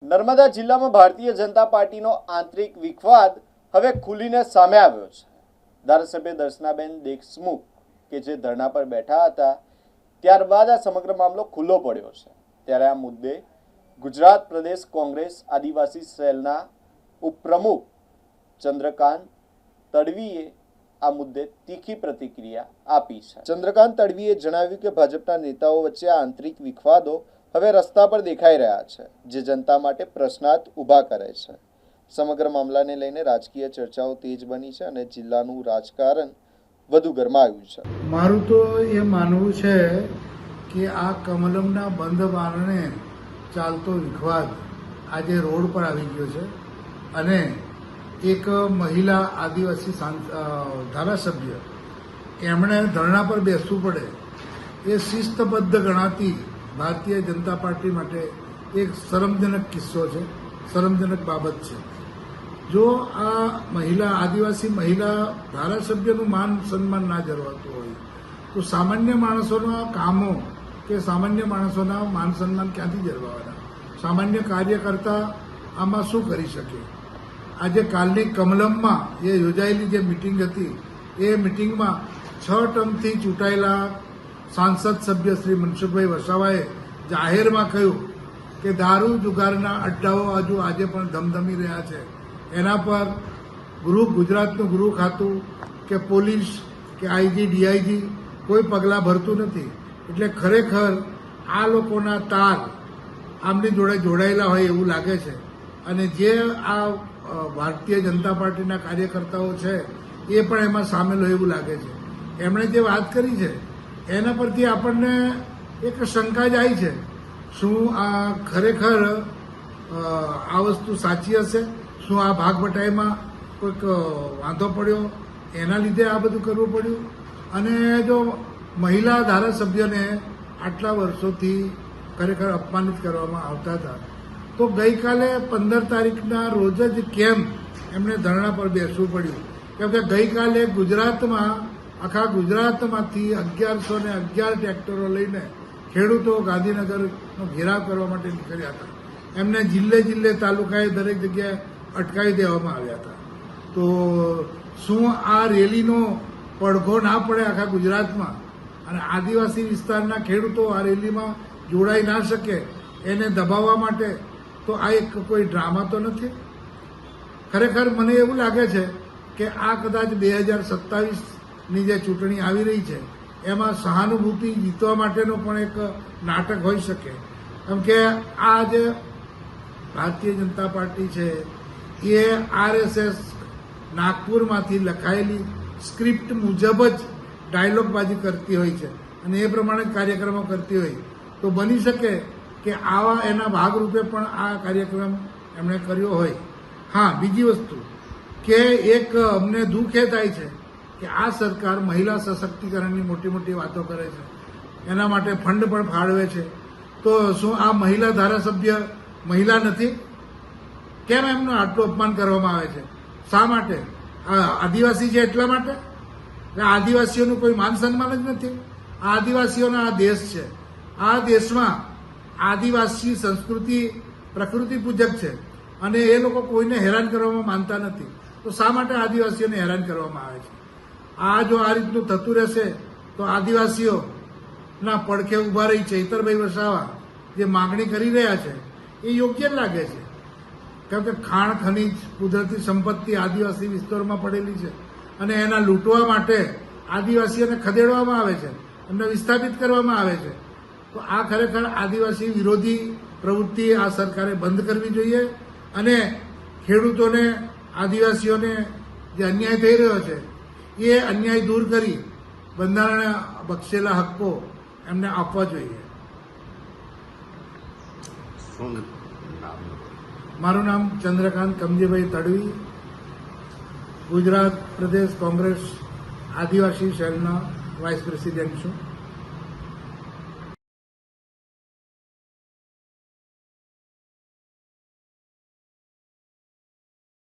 નર્મદા જિલ્લામાં ભારતીય જનતા પાર્ટીનો આંતરિક વિખવાદ હવે ખુલીને સામે આવ્યો છે। ધારાસભ્ય દર્શનાબેન દેશમુખ કે જે ધરણા પર બેઠા હતા ત્યારબાદ આ સમગ્ર મામલો ખુલ્લો પડ્યો છે। ત્યારે આ મુદ્દે ગુજરાત પ્રદેશ કોંગ્રેસ આદિવાસી સેલના ઉપપ્રમુખ ચંદ્રકાંત તડવીએ આ મુદ્દે તીખી પ્રતિક્રિયા આપી છે। ચંદ્રકાંત તડવીએ જણાવ્યું કે ભાજપના નેતાઓ વચ્ચે આંતરિક વિખવાદો હવે રસ્તા પર દેખાઈ રહ્યા છે, જે જનતા માટે પ્રશ્નાર્થ ઊભા કરે છે। સમગ્ર મામલાને લઈને રાજકીય ચર્ચાઓ તેજ બની છે અને જિલ્લાનું રાજકારણ વધુ ગરમાયું છે। મારું તો એ માનવું છે કે આ કમલમના બંધ બારણે ચાલતો વિખવાદ આજે રોડ પર આવી ગયો છે અને એક મહિલા આદિવાસી ધારાસભ્ય એમણે ધરણા પર બેસવું પડે એ શિસ્તબદ્ધ ગણાતી ભારતીય જનતા પાર્ટી માટે એક શરમજનક કિસ્સો છે, શરમજનક બાબત છે। જો આ આદિવાસી મહિલા ધારાસભ્યનું માન સન્માન ના જળવાતું હોય તો સામાન્ય માણસોના કામો કે સામાન્ય માણસોના માન સન્માન ક્યાંથી જળવાવાના? સામાન્ય કાર્યકર્તા આમાં શું કરી શકે? આજે કાલની કમલમમાં એ યોજાયેલી જે મિટિંગ હતી એ મિટિંગમાં 6 ટર્મથી ચૂંટાયેલા સાંસદ સભ્ય શ્રી મનસુખભાઈ વસાવાએ જાહેરમાં કહ્યું કે દારૂ જુગારના અડ્ડાઓ હજુ આજે પણ ધમધમી રહ્યા છે। એના પર ગુજરાતનું ગૃહ ખાતું કે પોલીસ કે આઈજી ડીઆઈજી કોઈ પગલાં ભરતું નથી। એટલે ખરેખર આ લોકોના તાર આમની જોડે જોડાયેલા હોય એવું લાગે છે અને જે આ ભારતીય જનતા પાર્ટીના કાર્યકર્તાઓ છે એ પણ એમાં સામેલ હોય એવું લાગે છે। એમણે જે વાત કરી છે એના પરથી આપણને એક શંકા જાય છે, શું આ ખરેખર આ વસ્તુ સાચી હશે? શું આ ભાગબટાઈમાં કોઈક વાંધો પડ્યો એના લીધે આ બધું કરવું પડ્યું? અને જો મહિલા ધારાસભ્યને આટલા વર્ષોથી ખરેખર અપમાનિત કરવામાં આવતા હતા તો ગઈકાલે 15 તારીખના રોજ જ કેમ એમને ધરણા પર બેસવું પડ્યું? કેમ કે ગઈકાલે ગુજરાતમાં આખા ગુજરાતમાંથી 1111 ટ્રેક્ટરો લઈને ખેડૂતો ગાંધીનગરનો ઘેરાવ કરવા માટે નીકળ્યા હતા। એમને જિલ્લે તાલુકાએ દરેક જગ્યાએ અટકાવી દેવામાં આવ્યા હતા। તો શું આ રેલીનો પડઘો ના પડે આખા ગુજરાતમાં અને આદિવાસી વિસ્તારના ખેડૂતો આ રેલીમાં જોડાઈ ના શકે એને દબાવવા માટે? તો આ એક કોઈ ડ્રામા તો નથી? ખરેખર મને એવું લાગે છે કે આ કદાચ 2027ની જે ચૂંટણી આવી રહી છે એમાં સહાનુભૂતિ જીતવા માટેનો પણ એક નાટક હોઈ શકે। કેમ કે આ જે ભારતીય જનતા પાર્ટી છે એ RSS નાગપુરમાંથી લખાયેલી સ્ક્રિપ્ટ મુજબ જ ડાયલોગબાજી કરતી હોય છે અને એ પ્રમાણે કાર્યક્રમો કરતી હોય તો બની શકે કે આવા એના ભાગરૂપે પણ આ કાર્યક્રમ એમણે કર્યો હોય। હા, બીજી વસ્તુ કે એક અમને દુઃખ એ થાય છે કે આ સરકાર મહિલા સશક્તિકરણની મોટી વાતો કરે છે, એના માટે ફંડ પણ ફાળવે છે। તો શું આ મહિલા ધારાસભ્ય મહિલા નથી? કેમ એમનું આટલું અપમાન કરવામાં આવે છે? શા માટે? આદિવાસી છે એટલા માટે? આદિવાસીઓનું કોઈ માન સન્માન જ નથી? આ આદિવાસીઓનો આ દેશ છે। આ દેશમાં આદિવાસી સંસ્કૃતિ પ્રકૃતિ પૂજક છે અને એ લોકો કોઈને હેરાન કરવામાં માનતા નથી। તો શા માટે આદિવાસીઓને હેરાન કરવામાં આવે છે? આ જો આ રીતનું થતું રહેશે તો આદિવાસીઓના પડખે ઉભા રહી ચૈતરભાઈ વસાવા જે માગણી કરી રહ્યા છે એ યોગ્ય લાગે છે। કેમ કે ખાણ ખનીજ કુદરતી સંપત્તિ આદિવાસી વિસ્તારોમાં પડેલી છે અને એના લૂંટવા માટે આદિવાસીઓને ખદેડવામાં આવે છે, એમને વિસ્થાપિત કરવામાં આવે છે। તો આ ખરેખર આદિવાસી વિરોધી પ્રવૃત્તિ આ સરકારે બંધ કરવી જોઈએ અને ખેડૂતોને આદિવાસીઓને જે અન્યાય થઈ રહ્યો છે એ અન્યાય દૂર કરી બંધારણે બક્ષેલા હક્કો એમને આપવા જોઈએ। મારું નામ ચંદ્રકાંત કમજીભાઈ તડવી, ગુજરાત પ્રદેશ કોંગ્રેસ આદિવાસી સેલના વાઇસ પ્રેસિડેન્ટ છું।